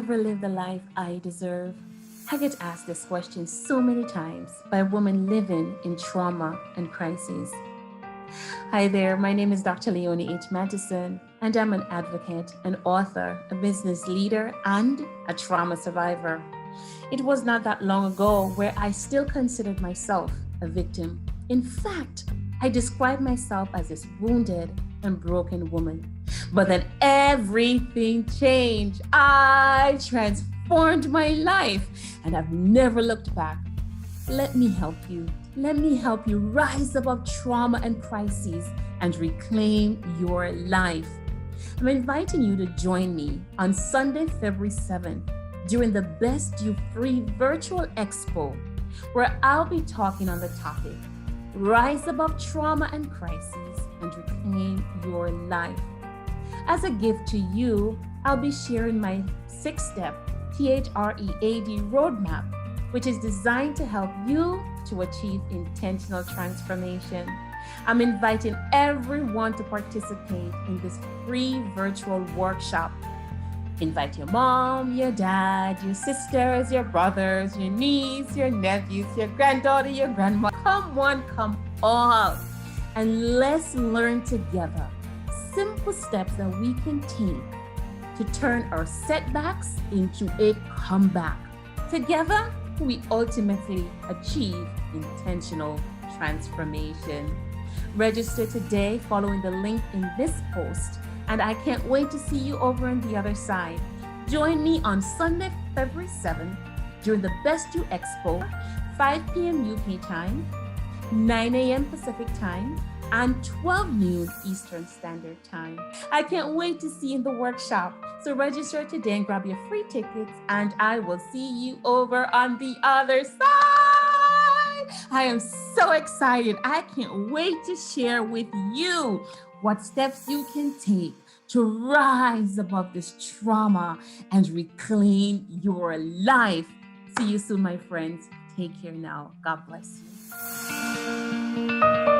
ever live the life I deserve? I get asked this question so many times by women living in trauma and crises. Hi there, my name is Dr. Leonie H. Mattison, and I'm an advocate, an author, a business leader, and a trauma survivor. It was not that long ago where I still considered myself a victim. In fact, I described myself as this wounded and broken woman. But then everything changed. I transformed my life, and I've never looked back. Let me help you. Let me help you rise above trauma and crises and reclaim your life. I'm inviting you to join me on Sunday, February 7th during the Best You Free Virtual Expo, where I'll be talking on the topic, Rise Above Trauma and Crises and Reclaim Your Life. As a gift to you, I'll be sharing my 6-step T.H.R.E.A.D roadmap, which is designed to help you to achieve intentional transformation. I'm inviting everyone to participate in this free virtual workshop. Invite your mom, your dad, your sisters, your brothers, your niece, your nephews, your granddaughter, your grandma. Come one, come all. And let's learn together simple steps that we can take to turn our setbacks into a comeback. Together, we ultimately achieve intentional transformation. Register today following the link in this post, and I can't wait to see you over on the other side. Join me on Sunday, February 7th during the Best You Expo, 5 p.m. UK time, 9 a.m. Pacific time, and 12 noon Eastern Standard Time. I can't wait to see you in the workshop. So register today and grab your free tickets, and I will see you over on the other side. I am so excited. I can't wait to share with you what steps you can take to rise above this trauma and reclaim your life. See you soon, my friends. Take care now. God bless you.